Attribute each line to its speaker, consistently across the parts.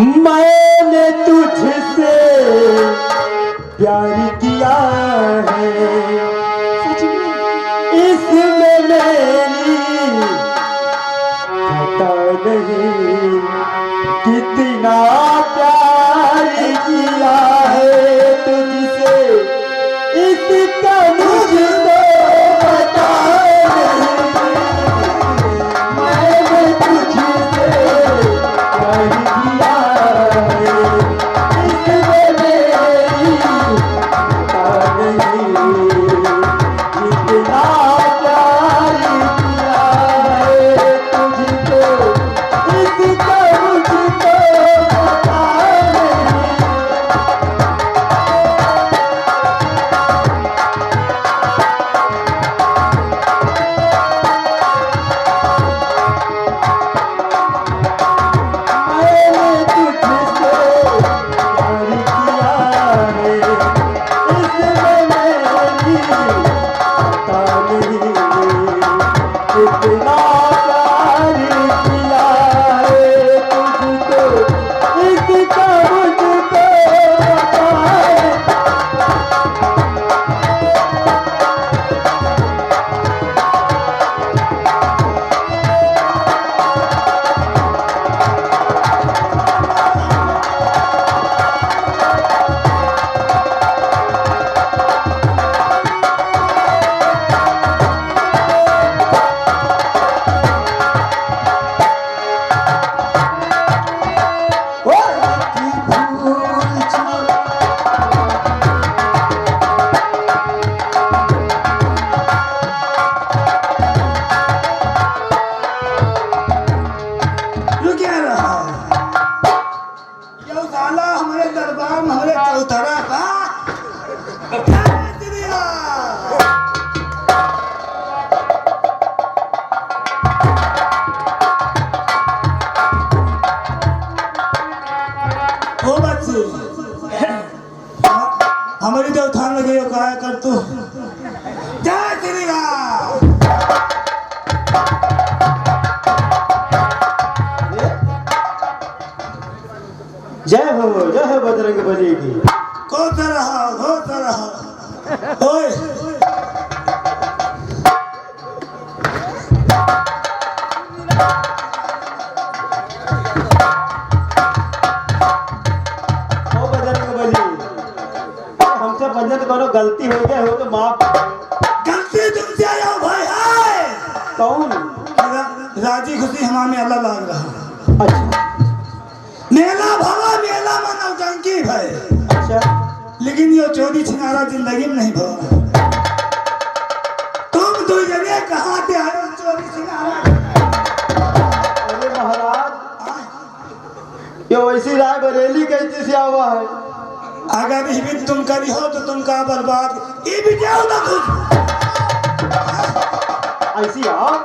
Speaker 1: मैंने तुझसे प्यार किया है, इसमें मेरी पता नहीं कितना प्यार किया है तुझसे, इसका मुझे पता नहीं। मैंने तुझसे प्यार किया है, इसमें मेरी पता नहीं कितना प्यार किया है तुझको, इसका मुझको पता नहीं।
Speaker 2: हमारी तो उठान लगे हो क्या कर तू जय श्री राम।
Speaker 1: जय हो बजरंग बली की।
Speaker 2: होता रहा ओए
Speaker 1: हमसे बंजत करो, गलती हो गया हो तो माफ।
Speaker 2: गलती तुमसे आया भाई है
Speaker 1: कौन?
Speaker 2: राजी खुशी हमारे अल्लाह लाग रहा।
Speaker 1: अच्छा
Speaker 2: मेला भवा मेला में नौटंकी भाई।
Speaker 1: अच्छा,
Speaker 2: लेकिन ये चोरी छिनारा जिंदगी में नहीं भवा। तुम दो जने कहाँ से आए चोरी छिनारा?
Speaker 1: अरे महाराज, ये वैसी राय बरेली कैसे से हुआ है?
Speaker 2: अगर भी तुम करी हो तो तुम का बर्बाद ये भी जाओ ना खुद।
Speaker 1: ऐसी आप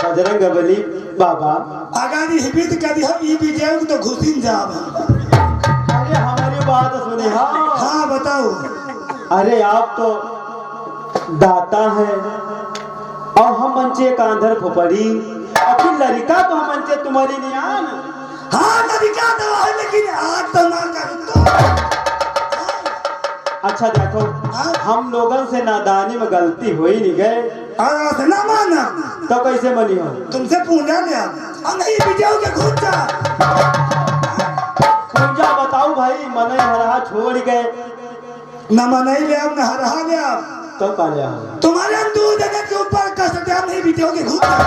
Speaker 1: बजरंग बली बाबा,
Speaker 2: अगर हिबित करी हो ये भी जाओ तो घुसिन जाओ।
Speaker 1: अरे हमारी बात सुनिए।
Speaker 2: हाँ बताओ।
Speaker 1: अरे आप तो दाता है और हम मंचे कांधर खोपड़ी, अखिल लड़का तो हम मंचे तुम्हारी नियान।
Speaker 2: हाँ लड़का तो है लेकिन आज तो ना कर तो।
Speaker 1: अच्छा देखो, हम लोगन से नादानी में गलती हो ही नहीं गए,
Speaker 2: और ना माना
Speaker 1: तो कैसे बनी हो?
Speaker 2: तुमसे पूजा लिया नहीं वीडियो के घूम जा।
Speaker 1: पूजा बताओ भाई, मन हरा छोड़ गए
Speaker 2: न मनाई ले अब न हरा ले अब
Speaker 1: तो का लिया
Speaker 2: तुम्हारे दूध के ऊपर का सत्या नहीं वीडियो के घूम जा।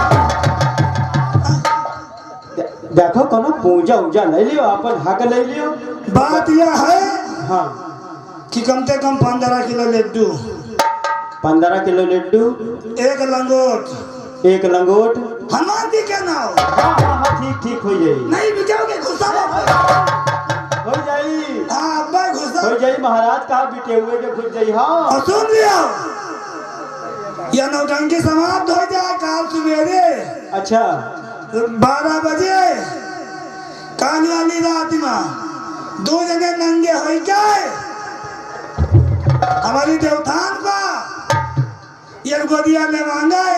Speaker 1: देखो कोनो पूजा उजा ले लियो, अपन हक ले लियो।
Speaker 2: बात यह है
Speaker 1: हाँ
Speaker 2: कि कम से कम 15 किलो लड्डू,
Speaker 1: 15 किलो लड्डू,
Speaker 2: एक लंगोट,
Speaker 1: एक लंगोट।
Speaker 2: हनुमान जी के नाम।
Speaker 1: हाँ ठीक हो जाई।
Speaker 2: नहीं वीडियो के घुसा
Speaker 1: हो जाई।
Speaker 2: हाँ अब्बा घुसा
Speaker 1: हो जाई महाराज, का बिटे हुए के खुद जाई। हाँ
Speaker 2: और सुन लिया यह नौटंकी समाप्त हो जाए काल सवेरे।
Speaker 1: अच्छा
Speaker 2: 12 बजे काल वाली रात में 2 जने नंगे हो गए हमारी देवथान पर। ये गोदिया ले मांगे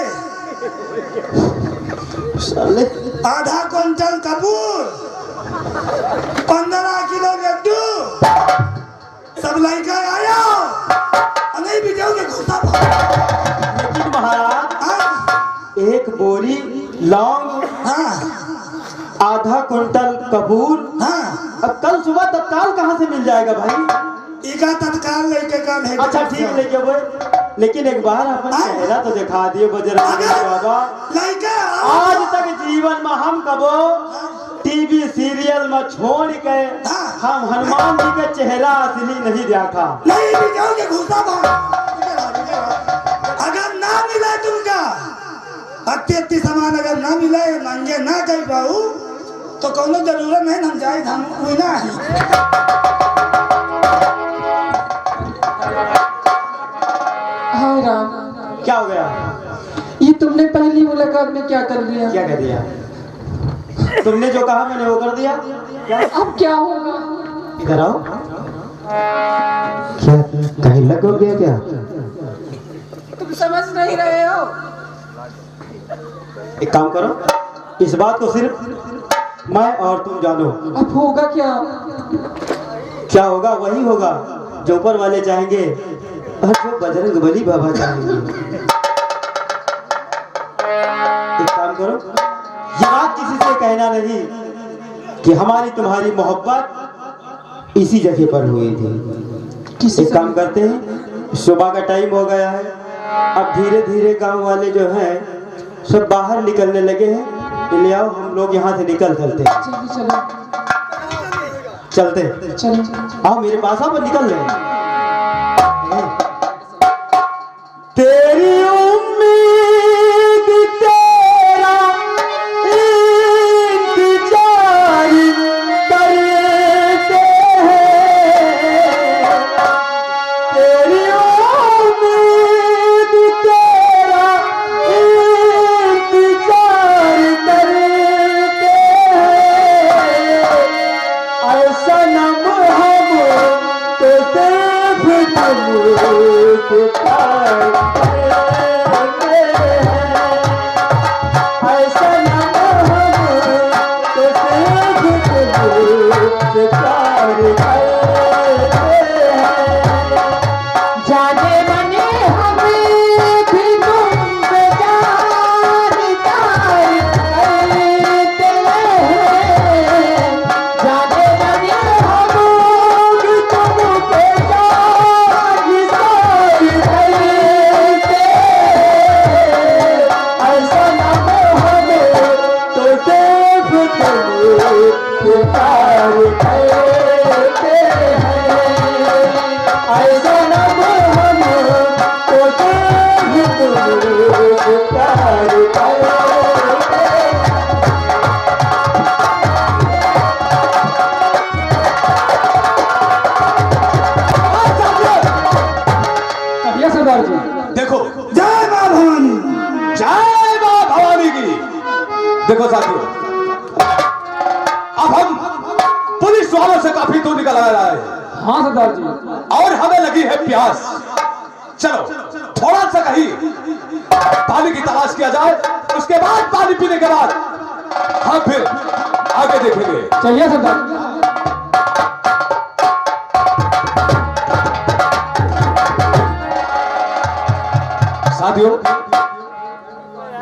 Speaker 1: साले
Speaker 2: आधा क्विंटल कपूर 15 किलो लड्डू सब लड़का आया नहीं भी जाओगे घुसा
Speaker 1: लेकिन महाराज एक बोरी लौंग,
Speaker 2: हाँ
Speaker 1: आधा कुंटल कपूर,
Speaker 2: हाँ
Speaker 1: अब कल सुबह तत्काल कहाँ से मिल जाएगा भाई?
Speaker 2: इका तत्काल लेके का नहीं।
Speaker 1: अच्छा ठीक लेके वो, लेकिन एक बार अपन चेहरा तो दिखा दिए बजरंग बाबा।
Speaker 2: लड़का
Speaker 1: आज तक जीवन में हम कबो टीवी सीरियल में छोड़ के हम हनुमान जी के चेहरा असली नहीं देखा।
Speaker 2: नहीं भी जाओगे घुसा अगर ना मिला तुमका अत्य सामान अगर ना मिला नंगे ना कर पाऊ तो कोनो जरूरत नहीं हम जाए हम ना है।
Speaker 3: हाय राम,
Speaker 1: क्या हो गया?
Speaker 3: ये तुमने पहली मुलाकात में क्या कर दिया?
Speaker 1: क्या कर दिया? तुमने जो कहा मैंने वो कर दिया। क्या?
Speaker 3: अब क्या होगा?
Speaker 1: इधर आओ। क्या कहीं लग हो गया क्या?
Speaker 3: तुम समझ नहीं रहे हो।
Speaker 1: एक काम करो, इस बात को सिर्फ मैं और तुम जानो।
Speaker 3: अब होगा क्या?
Speaker 1: क्या होगा? वही होगा जो ऊपर वाले चाहेंगे और जो बजरंग बली बाबा चाहेंगे। एक काम करो, ये बात किसी से कहना नहीं कि हमारी तुम्हारी मोहब्बत इसी जगह पर हुई थी। एक काम करते हैं, सुबह का टाइम हो गया है, अब धीरे धीरे गांव वाले जो हैं सब बाहर निकलने लगे हैं। ले आओ, हम लोग यहाँ से निकल चलते हैं।
Speaker 3: चलो
Speaker 1: चलते
Speaker 3: चलो।
Speaker 1: आओ मेरे पास, आप निकल रहे। तेरी उम्मीद तेरा इंतजार करते हैं, तेरी उम्मीद तेरा इंतजार करते हैं, ऐसा नम हम तो सिर्फ तुमको प्यार करते हैं, ऐसा नम हम तो सिर्फ तुमको प्यार करते हैं।
Speaker 3: जाने बने हमें भी तुमसे जानता करते हैं। जाने बने हम भी तुमसे जानता करते हैं।
Speaker 1: ऐसा नम हम तो सिर्फ तुमको प्यार करते हैं, ऐसा नम हम तो सिर्फ तुमको प्यार करते हैं।
Speaker 3: कहिए सरदार जी।
Speaker 4: देखो,
Speaker 2: जय मां भवानी।
Speaker 4: जय मां भवानी की। देखो साथियों, अब हम पुलिस वालों से काफी दूर निकल आ रहा है
Speaker 3: हाँ सरदार जी।
Speaker 4: और हमें लगी है प्यास। चलो थोड़ा सा कहीं पानी की तलाश किया जाए, उसके बाद पानी पीने के बाद हम फिर आगे देखेंगे।
Speaker 3: चलिए सरदार जी।
Speaker 4: साथियों,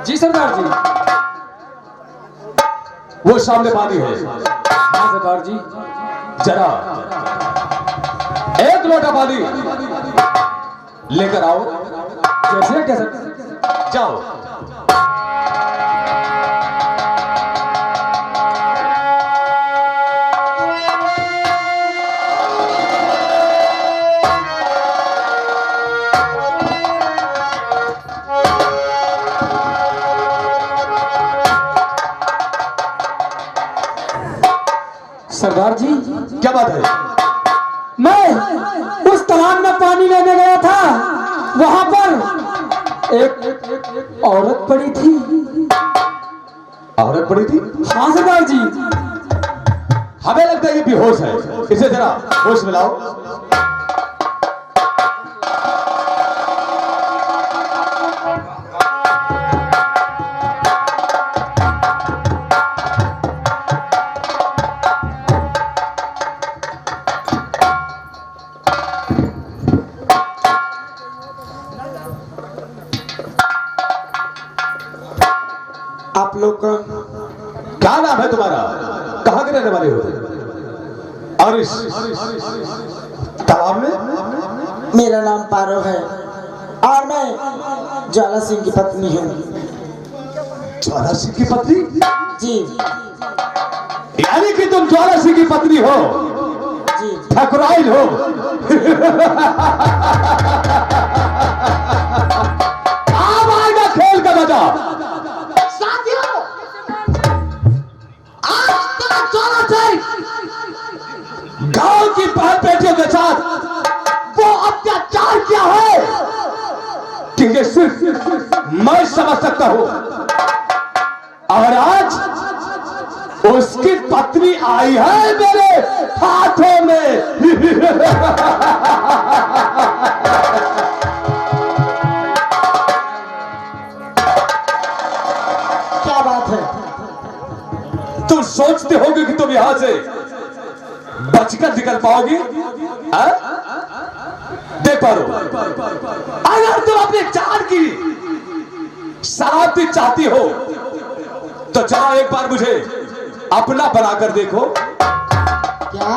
Speaker 3: जी सरदार जी।
Speaker 4: वो सामने पानी है,
Speaker 3: हाँ सरदार जी।
Speaker 4: जरा एक लोटा पानी लेकर आओ।
Speaker 3: कैसे कैसे?
Speaker 4: जाओ।
Speaker 3: सरदार जी,
Speaker 4: क्या बात है?
Speaker 3: मैं उस तालाब में पानी लेने गया था, वहां पर एक औरत पड़ी थी।
Speaker 4: औरत पड़ी थी?
Speaker 3: हाँ सरदार जी।
Speaker 4: हमें लगता है ये बेहोश है, इसे जरा होश में लाओ।
Speaker 3: आप लोग का
Speaker 4: क्या नाम है तुम्हारा? कहाँ के रहने वाले हो? और इस तालाब में?
Speaker 3: मेरा नाम पारो है और मैं ज्वाला सिंह की पत्नी हूँ।
Speaker 4: ज्वाला सिंह की पत्नी?
Speaker 3: जी
Speaker 4: यानी कि तुम ज्वाला सिंह की पत्नी हो?
Speaker 3: जी
Speaker 4: ठकुराइन हो? अब आएगा खेल का मजा।
Speaker 3: साथियों, आज तक ज्वाला सिंह
Speaker 4: गांव की बहन बेटियों के साथ वो अत्याचार किया है कि ये सिर्फ मैं समझ सकता हूं। और आज उसकी पत्नी आई है मेरे हाथों में।
Speaker 3: क्या बात है?
Speaker 4: तुम सोचते होगे कि तुम यहां से बचकर निकल पाओगी? देख पा रहे हो, अगर तुम अपनी जान की सलामती चाहती हो तो चलो एक बार मुझे अपना बनाकर देखो,
Speaker 3: क्या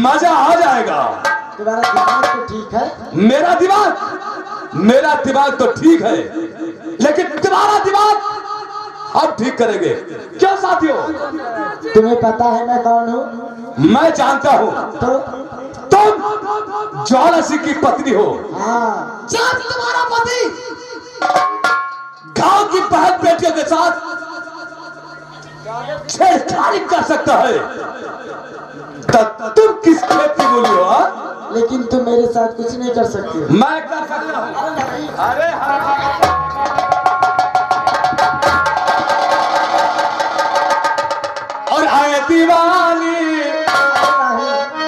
Speaker 4: मजा आ जाएगा।
Speaker 3: तुम्हारा दिमाग तो ठीक है?
Speaker 4: मेरा दिमाग तो ठीक है, लेकिन तुम्हारा दिमाग हम ठीक करेंगे। क्यों साथियों?
Speaker 3: तुम्हें पता है मैं कौन हूँ?
Speaker 4: मैं जानता हूं
Speaker 3: तो
Speaker 4: तुम ज्वाला सिंह की पत्नी हो।
Speaker 3: हाँ,
Speaker 4: जब तुम्हारा पति गांव की बहन बेटियों के साथ छेड़छाड़ी कर सकता है तब तुम किस खेत की बोली हो?
Speaker 3: लेकिन तुम मेरे साथ कुछ नहीं कर सकते।
Speaker 4: मैं कर सकता हूं। अरे हाँ, और आए दीवानी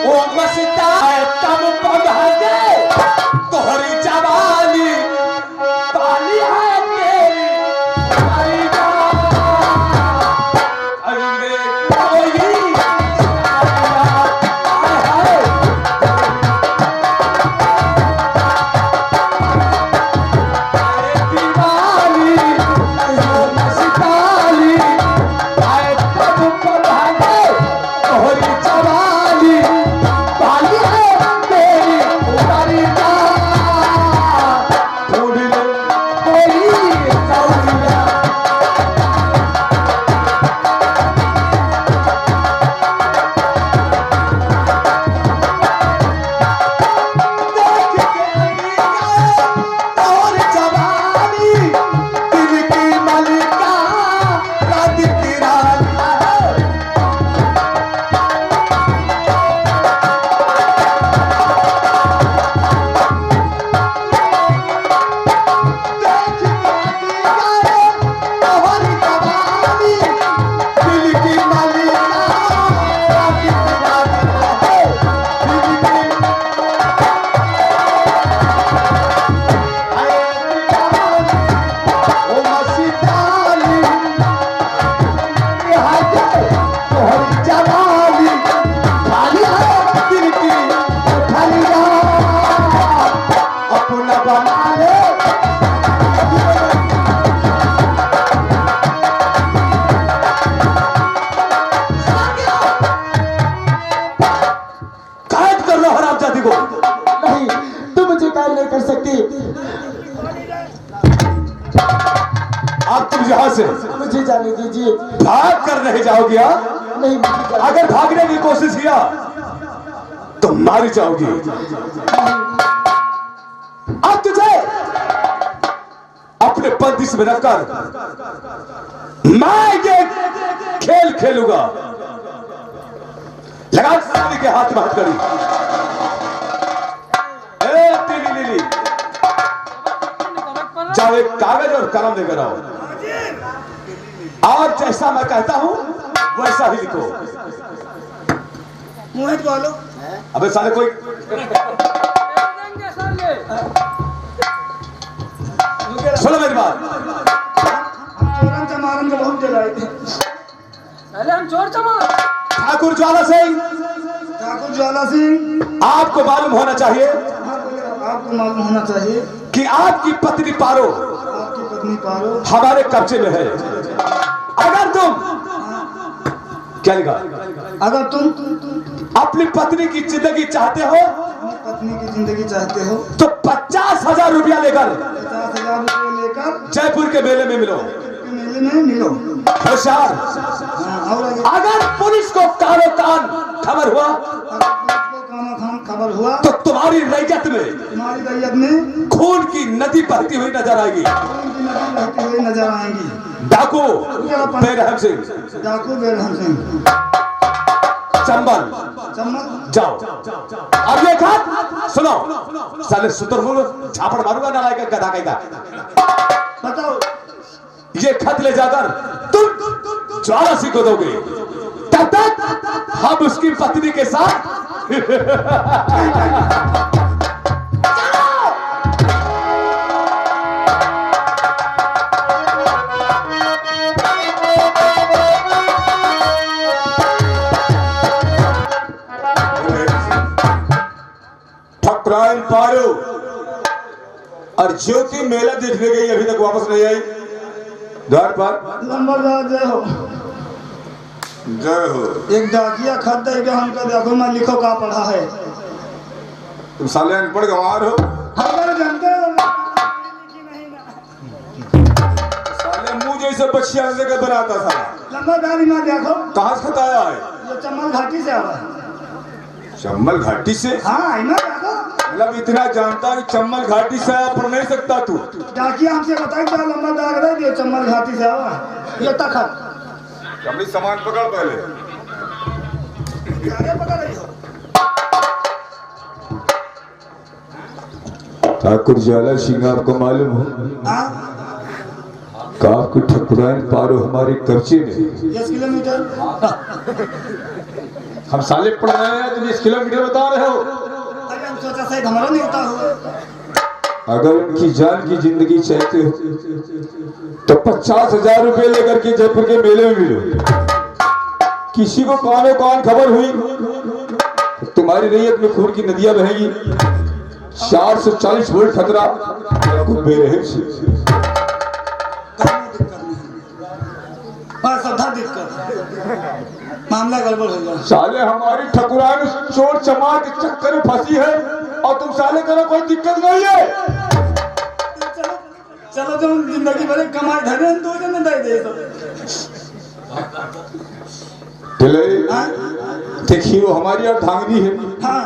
Speaker 4: वो मस्ता है तब पढ़े तोहरी जवानी पाली है तेरी हमारी जान। अंगे कोई दीवानी वो मस्तानी आए तब पढ़े तोहरी जवानी पाली है तेरी हमारी जान। ढूंढ लो कोई सौरिया। देख के और जवानी दिल की मलिका रात की रात है। देख के और जवानी दिल की मलिका रात की रात है। दिल की ओ मस्तानी हाथे तोहरी जवानी खाली है दिल की खलिया अपना बना ले। कैद कर लो हरामजादी को।
Speaker 3: नहीं, तुम मुझे कैद नहीं कर सकती।
Speaker 4: अब तुम यहाँ से
Speaker 3: मुझे जाने दीजिए।
Speaker 4: भाग कर नहीं जाओगी?
Speaker 3: नहीं, मुझे जाने-
Speaker 4: अगर भागने की कोशिश किया तो मारी जाओगी। अब तुझे अपने बंदिश में रखकर मैं ये खेल खेलूंगा। लगा साली के हाथ में हथकड़ी। ए तीली लीली, जाओ एक कागज और कलम लेकर आओ और जैसा मैं कहता हूं वैसा ही लिखो।
Speaker 2: मुँह बोलो।
Speaker 4: अबे साले कोई सुनो मेरी बात।
Speaker 2: चोरन चमारन के बहुत जलाए थे।
Speaker 3: पहले हम चोर चमार।
Speaker 4: ठाकुर ज्वाला सिंह,
Speaker 2: ठाकुर ज्वाला सिंह,
Speaker 4: आपको मालूम होना चाहिए
Speaker 2: आपको मालूम होना चाहिए
Speaker 4: कि आपकी पत्नी पारो
Speaker 2: आपकी पत्नी पारो
Speaker 4: हमारे कब्जे में है। क्या लिखा?
Speaker 2: अगर तुम
Speaker 4: अपनी पत्नी की जिंदगी चाहते हो
Speaker 2: पत्नी की जिंदगी चाहते हो
Speaker 4: तो 50,000 रुपया लेकर
Speaker 2: 50,000 रुपये लेकर
Speaker 4: जयपुर के मेले में मिलो।
Speaker 2: मेले में मिलो।
Speaker 4: होशियार,
Speaker 2: हाँ, और
Speaker 4: अगर पुलिस को कानो कान खबर हुआ
Speaker 2: कानो खान खबर हुआ
Speaker 4: तो तुम्हारी रैयत में
Speaker 2: तुम्हारी रैयत में
Speaker 4: खून की नदी बहती हुई नजर आएगी।
Speaker 2: खून की नदी बहती हुई नजर आएंगी।
Speaker 4: डाकू बेरहम सिंह,
Speaker 2: डाकू बेरहम सिंह,
Speaker 4: चंबल,
Speaker 2: चम्मच
Speaker 4: जाओ। अब ये खत सुनो, साले सुतरफुल झापड़ मारूंगा ना लाएगा गधा कहेगा।
Speaker 2: बताओ।
Speaker 4: ये खत ले जाकर तुम ज्वाला सिंह को दोगे, तब तक हम उसकी पत्नी के साथ ठकराइन पारो और ज्योति मेला देखने गई, अभी तक वापस नहीं आई। द्वार पर
Speaker 2: नंबरदार जय हो।
Speaker 4: जय हो।
Speaker 2: एक डाकिया खत देगा हमको, देखो मैं लिखो का पढ़ा है।
Speaker 4: तुम साले अनपढ़ गंवार हो।
Speaker 2: हमारे जानते हो
Speaker 4: साले मुंह जैसे बच्चियां जगह बनाता था।
Speaker 2: नंबरदारी में देखो
Speaker 4: कहाँ से खत आया है?
Speaker 2: ये चम्मल घाटी से आ रहा है।
Speaker 4: चम्बल घाटी से?
Speaker 2: हाँ है ना देखो।
Speaker 4: मतलब इतना जानता कि चम्बल घाटी से आया, पढ़ नहीं सकता तू?
Speaker 2: डाकिया हमसे बताए क्या नंबरदार रहे जो चम्मल घाटी से आवा ये तक
Speaker 4: अपनी सामान पकड़ पहले।
Speaker 2: पकड़ रही हो।
Speaker 4: ठाकुर ज्वाला सिंह आपको मालूम हो
Speaker 2: हाँ
Speaker 4: कि आपकी ठकुराइन पारो हमारे कब्जे में।
Speaker 2: 10 किलोमीटर।
Speaker 4: हम साले पढ़ रहे हैं, तुम 10 किलोमीटर बता रहे हो।
Speaker 2: अरे हम सोचा शायद हमारा नहीं होता हुआ।
Speaker 4: अगर उनकी जान की जिंदगी चाहते हो तो 50,000 रुपए लेकर के जयपुर के मेले में मिलो। किसी को कानो कान खबर हुई तो तुम्हारी रैयत में खून की नदियां बहेगी। 440 वोल्ट खतरा बेरहम से।
Speaker 2: मामला गड़बड़ हो गया।
Speaker 4: साले हमारी ठकुराइन चोर चमार के चक्कर में फंसी है और तुम साले करो कोई दिक्कत नहीं है।
Speaker 2: चलो चलो जो जिंदगी भर कमाई धरे दो जने दे दे तो। हाँ?
Speaker 4: देखिए वो हमारी अर्धांगिनी है।
Speaker 2: हाँ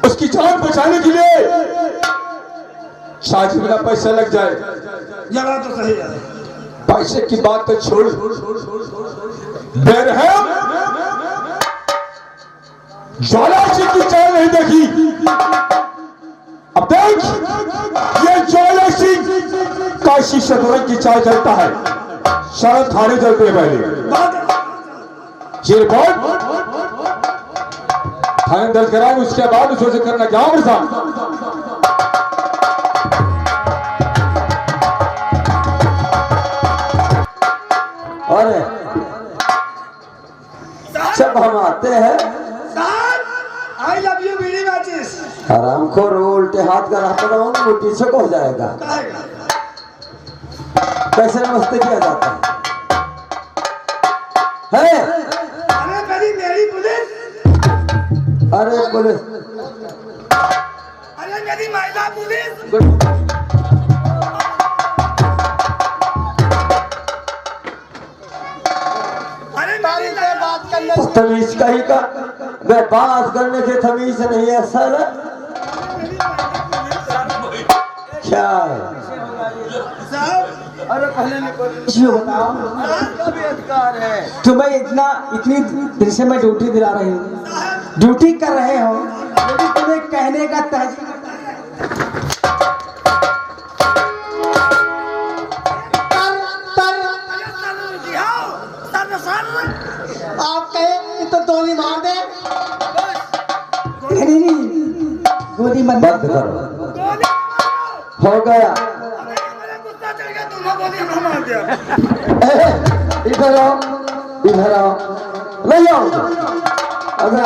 Speaker 4: उसकी जान बचाने के लिए शायद बिना पैसा लग जाए।
Speaker 2: जगह तो सही है।
Speaker 4: पैसे की बात तो छोड़, बेरहम ज्वाला सिंह की चाल नहीं देखी। अब देख ये ज्वाला सिंह काशी शतरंज की चाल चलता है। शरद थाने चलते हैं पहले ये रिपोर्ट थाने दर्ज कराएंगे, उसके बाद उससे करना क्या वर्षा।
Speaker 3: अरे जब हम आते हैं
Speaker 2: I love you bidi matches.
Speaker 3: आराम को उल्टे हाथ का रास्ता लगाऊंगा वो पीछे को हो जाएगा। कैसे नमस्ते किया जाता है?
Speaker 2: अरे मेरी पुलिस।
Speaker 3: अरे पुलिस,
Speaker 2: अरे मेरी महिला पुलिस। अरे मेरी से बात करने
Speaker 3: तमीज का ही का वे बात करने के तमीज नहीं है सर। क्या है?
Speaker 2: अरे पहले
Speaker 3: जी बताओ तुम्हें इतनी देर से मैं ड्यूटी दिला रही हूँ, ड्यूटी कर रहे हो, लेकिन तुम्हें कहने का तहजीब
Speaker 5: आप कहे तो गोली मार दे।
Speaker 3: नहीं गोली मत बंद करो। हो गया इधर आओ, इधर आओ, नहीं आओ। अगर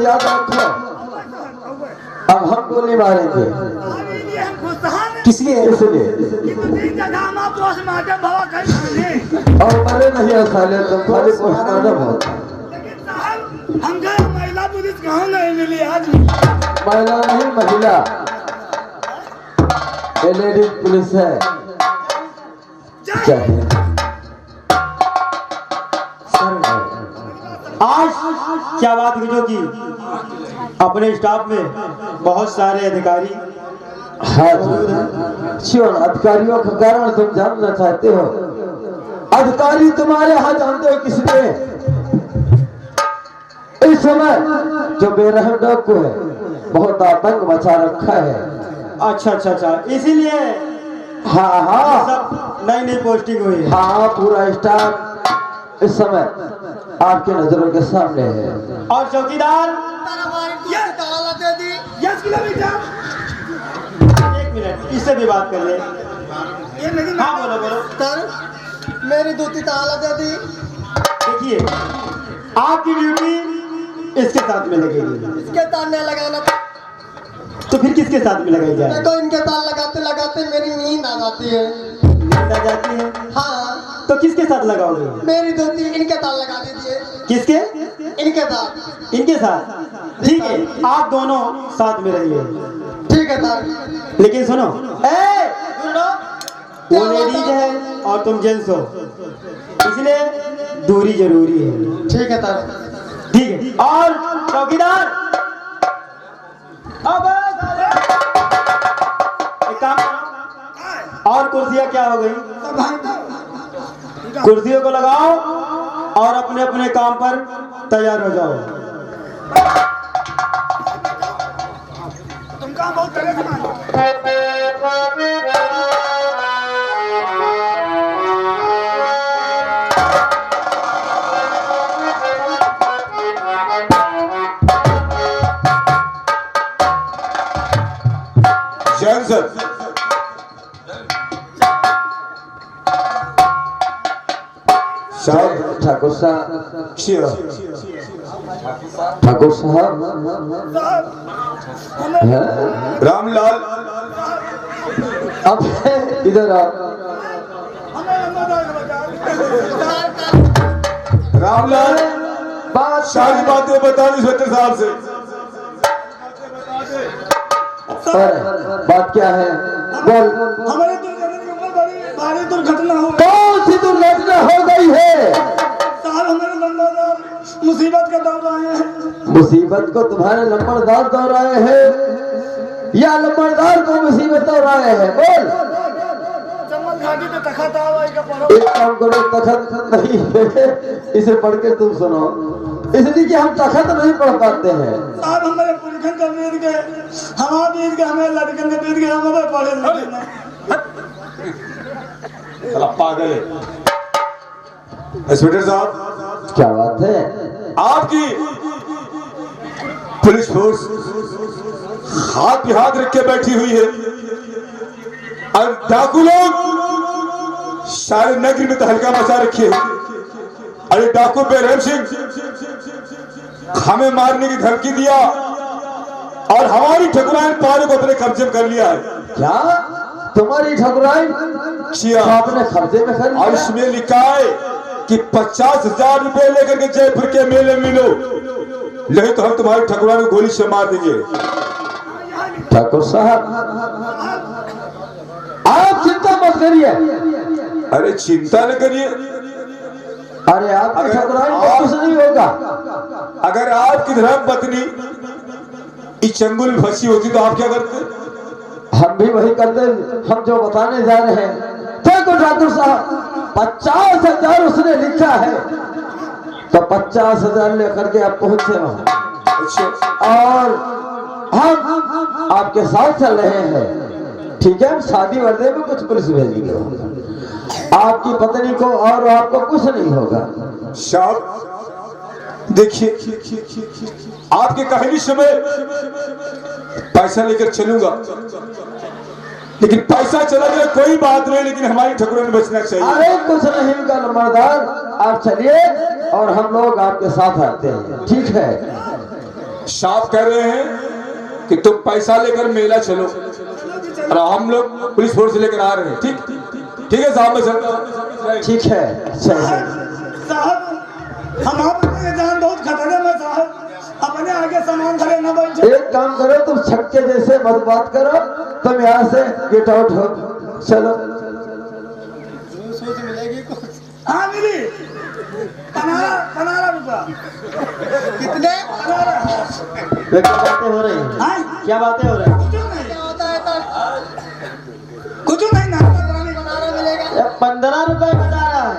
Speaker 3: याद रखो अब हम गोली मारेंगे। किसलिए? इसलिए
Speaker 4: और मरे नहीं है साले, तुम खाली पोस्टमार्टम हो।
Speaker 2: लेकिन साहब हम गए, महिला पुलिस कहाँ नहीं मिली आज।
Speaker 4: महिला नहीं, महिला लेडीज पुलिस है। चाहिए
Speaker 1: आज क्या बात हुई जो कि अपने स्टाफ में बहुत सारे अधिकारी
Speaker 4: हाँ जी, क्यों अधिकारियों का कारण तुम जानना चाहते हो? अधिकारी तुम्हारे यहाँ जानते हो किस लिए? इस समय जो बेरहम डाकू है बहुत आतंक मचा रखा है।
Speaker 1: अच्छा अच्छा अच्छा, इसीलिए
Speaker 4: हाँ हाँ
Speaker 1: सब नई नई पोस्टिंग हुई है।
Speaker 4: हाँ, पूरा स्टाफ इस समय आपकी नजरों के सामने है।
Speaker 1: और चौकीदार
Speaker 5: ताला दे दी।
Speaker 2: 10 किलोमीटर।
Speaker 1: एक मिनट, इससे भी बात कर ले।
Speaker 2: ये नहीं
Speaker 1: हाँ बोलो बोलो।
Speaker 5: सर मेरी दूती ताला दे दी।
Speaker 1: देखिए, आपकी ड्यूटी इसके साथ में लगेगी,
Speaker 5: इसके तार नहीं लगाना था।
Speaker 1: तो फिर किसके साथ में लगाई जाए?
Speaker 5: देखो इनके तार लगाते लगाते मेरी नींद आ जाती है।
Speaker 1: नींद आ जाती है
Speaker 5: हाँ,
Speaker 1: तो किसके साथ लगाओगे?
Speaker 5: मेरी दूती इनके तार लगा दीजिए।
Speaker 1: किसके?
Speaker 5: इनके तार।
Speaker 1: इनके साथ। ठीक है, आप दोनों साथ में रहिए।
Speaker 5: ठीक है सर।
Speaker 1: लेकिन सुनो, वो लेडीज है और तुम जेंट्स हो, इसलिए दूरी जरूरी है।
Speaker 5: ठीक है सर।
Speaker 1: ठीक है। और चौकीदार, अब एक काम करो, और कुर्सियां क्या हो गई?
Speaker 2: सब भाई तो
Speaker 1: कुर्सियों को लगाओ और अपने अपने काम पर तैयार हो जाओ।
Speaker 2: तुम काम बहुत करे थे।
Speaker 6: जैन सर,
Speaker 4: ठाकुर साहब,
Speaker 6: शिवा,
Speaker 4: ठाकुर साहब हैं?
Speaker 6: रामलाल,
Speaker 4: अब इधर आओ।
Speaker 6: रामलाल,
Speaker 4: बात
Speaker 6: सारी बातें बता दी इंस्पेक्टर साहब से।
Speaker 4: बात क्या है? बोल।
Speaker 2: हमारे दुर्घटना के ऊपर बड़ी भारी दुर्घटना हो गई।
Speaker 4: कौन सी दुर्घटना हो गई है?
Speaker 2: साहब हमारे लंबादार मुसीबत का दौर आए हैं।
Speaker 4: मुसीबत को तुम्हारे लंबड़दार दोहराए हैं या लंबड़दार को मुसीबत दोहराए हैं? बोल।
Speaker 2: चम्मच घाटी पे तखत आवाई का पढ़ो।
Speaker 4: एक काम करो, तखत नहीं है, इसे पढ़ के तुम सुनो, इसलिए कि हम तखत नहीं पढ़ पाते हैं।
Speaker 2: साहब हमारे पुरखन का बीत गए, हमारा बीत गए, हमारे लड़कन का बीत गए, हमारे पढ़े लिखे नहीं।
Speaker 6: साला पागल है। इंस्पेक्टर साहब,
Speaker 4: क्या बात है?
Speaker 6: आपकी पुलिस फोर्स हाथ पे हाथ रख के बैठी हुई है और डाकू लोग सारे नगरी में तहलका मचा रखी है। अरे डाकू बेरहम सिंह हमें मारने की धमकी दिया और हमारी ठकुराइन पारे को अपने कब्जे में कर लिया है।
Speaker 4: क्या तुम्हारी ठकुराइन आपने कब्जे में कर लिया?
Speaker 6: और इसमें लिखा है कि 50,000 रुपए लेकर के जयपुर के मेले मिलो, नहीं तो हम तुम्हारी ठकुराइन को गोली से मार देंगे।
Speaker 4: ठाकुर साहब, आप चिंता मत करिए।
Speaker 6: अरे चिंता न करिए,
Speaker 4: अरे आपकी ठकुराइन को कुछ नहीं होगा।
Speaker 6: अगर आपकी धर्म पत्नी इस चंगुल में फंसी होती तो आप क्या करते?
Speaker 4: हम भी वही करते, हम जो बताने जा रहे हैं। देखो ठाकुर साहब, 50,000 उसने लिखा है, तो 50,000 लेकर के आप पहुंचे वहां।
Speaker 6: अच्छा,
Speaker 4: और हम आपके साथ चल रहे हैं, ठीक है? हम शादी वर्दे में कुछ पुलिस भेजेंगे आपकी पत्नी को, और आपको कुछ नहीं होगा।
Speaker 6: साहब देखिए, आपके कहानी से मैं पैसा लेकर चलूंगा, लेकिन पैसा चला जाए कोई बात नहीं, लेकिन हमारी ठकुराइन बचना चाहिए।
Speaker 4: अरे कुछ नहीं होगा लंबड़दार, आप चलिए और हम लोग आपके साथ आते हैं, ठीक है?
Speaker 6: साफ कह रहे हैं कि तुम पैसा लेकर मेला चलो और हम लोग पुलिस फोर्स लेकर आ रहे हैं। ठीक ठीक है साहब, मैं चलता हूं।
Speaker 3: ठीक है सही है।
Speaker 2: साहब हम आपके जान बहुत खतरे में साहब, अपने आगे सामान खड़े न बैठे।
Speaker 3: एक काम करो, तुम छक्के जैसे मत बात करो, तुम यहाँ से गेट आउट हो, चलो।
Speaker 2: हाँ मिली 15 रुपया।
Speaker 5: कितने?
Speaker 2: 15।
Speaker 1: क्या बातें हो रही हैं?
Speaker 2: हाँ?
Speaker 1: क्या बातें हो रही हैं?
Speaker 2: कुछ नहीं,
Speaker 5: क्या होता है तो
Speaker 2: कुछ नहीं ना पानी
Speaker 5: 15 मिलेगा।
Speaker 1: ये 15 रुपए बता रहा है।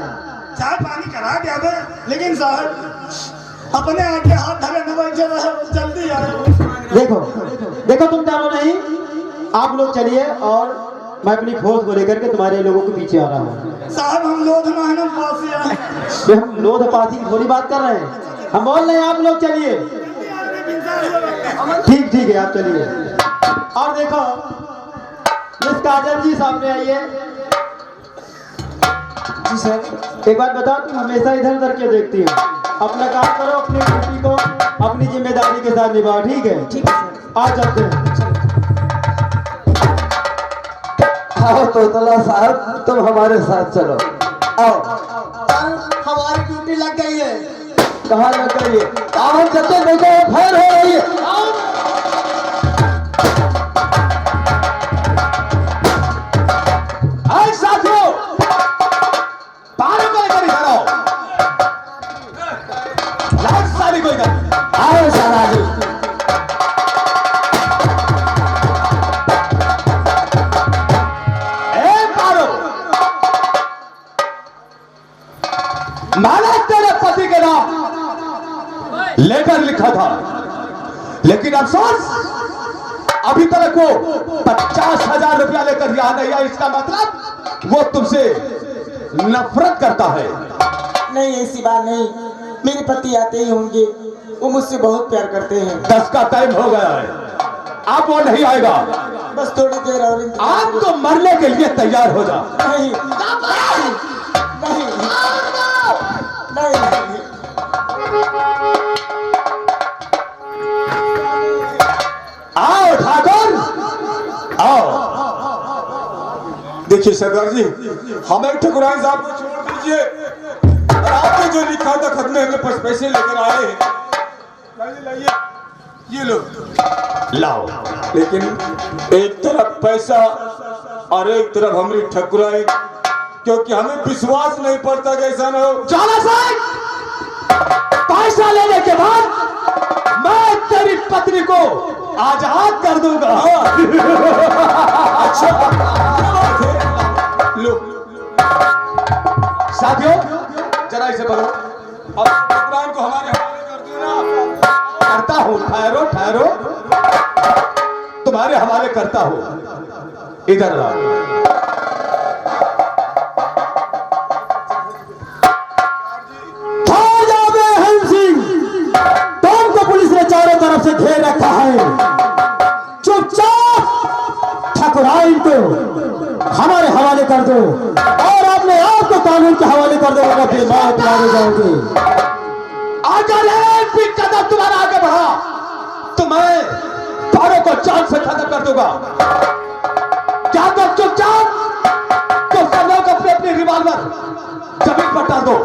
Speaker 2: चाय पानी करा दिया बे, लेकिन साहब अपने आगे हाथ धरे न बैठे रहे, जल्दी आओ।
Speaker 1: देखो देखो, तुम चारों नहीं, आप लोग चलिए और मैं अपनी फोर्स को लेकर के तुम्हारे लोगों के पीछे आ रहा हूँ।
Speaker 2: साहब हम लोग महनम पासी हैं।
Speaker 1: ये हम लोध पासी की थोड़ी बात कर रहे हैं, हम बोल रहे हैं आप लोग चलिए। ठीक है, आप चलिए। और देखो मिस काजल जी सामने आइए। जी सर। एक बात बताओ, तुम हमेशा इधर उधर क्यों देखती हो? अपना काम करो, अपनी ड्यूटी को अपनी जिम्मेदारी के साथ निभाओ, ठीक है? ठीक है सर। आज चलते हैं।
Speaker 3: आओ तोतला साहब, तुम हमारे साथ चलो, आओ।
Speaker 5: सर हमारी ड्यूटी लग गई है।
Speaker 3: कहाँ लग गई है? आओ चलते, देखो फायर हो रही है।
Speaker 4: आज साथियों पानी को लेकर इधर आओ, लाइट सारी को इधर
Speaker 3: आओ सारा जी।
Speaker 4: मैंने तेरे पति के नाम लेटर लिखा था, लेकिन अफसोस अभी तक वो 50,000 रुपया लेकर यहाँ नहीं आया। इसका मतलब वो तुमसे नफरत करता है।
Speaker 7: नहीं ऐसी बात नहीं, मेरे पति आते ही होंगे, वो मुझसे बहुत प्यार करते हैं।
Speaker 4: 10 का टाइम हो गया है, अब वो नहीं आएगा।
Speaker 7: बस थोड़ी देर और इंतजार
Speaker 4: आप तो मरने के लिए तैयार हो जा।
Speaker 7: नहीं नहीं नहीं नहीं।
Speaker 4: आओ ठाकुर आओ।
Speaker 6: देखिए सरदार जी, हमें ठकुराइन साहब को छोड़ दीजिए। और आपने जो लिखा था खत में, हमें पास पैसे लेकर आए हैं। लाइए, ये लो।
Speaker 4: लाओ।
Speaker 6: लेकिन एक तरफ पैसा और एक तरफ हमारी ठकुराइन, क्योंकि हमें विश्वास नहीं पड़ता कि ऐसा न हो।
Speaker 4: ज्वाला साहब, पैसा लेने के बाद मैं तेरी पत्नी को आजाद कर दूंगा।
Speaker 6: अच्छा लो।
Speaker 4: साथियों जरा इसे पकड़ो।
Speaker 6: अब ठकुराइन को हमारे हवाले कर दो ना।
Speaker 4: करता हूँ, ठहरो ठहरो, तुम्हारे हवाले करता हूँ। इधर लाओ।
Speaker 3: चारों तरफ से घेर रखा है, चुपचाप ठकुराइन को हमारे हवाले कर दो और अपने आप को कानून के हवाले कर दो, वरना फिर मौत मारे जाओगे।
Speaker 4: अगर एक भी कदम तुम्हारा आगे बढ़ा तो मैं पारों को जान से खत्म कर दूंगा। क्या तुम चुपचाप तो सब लोग अपने अपने रिवॉल्वर जमीन पर डाल दो।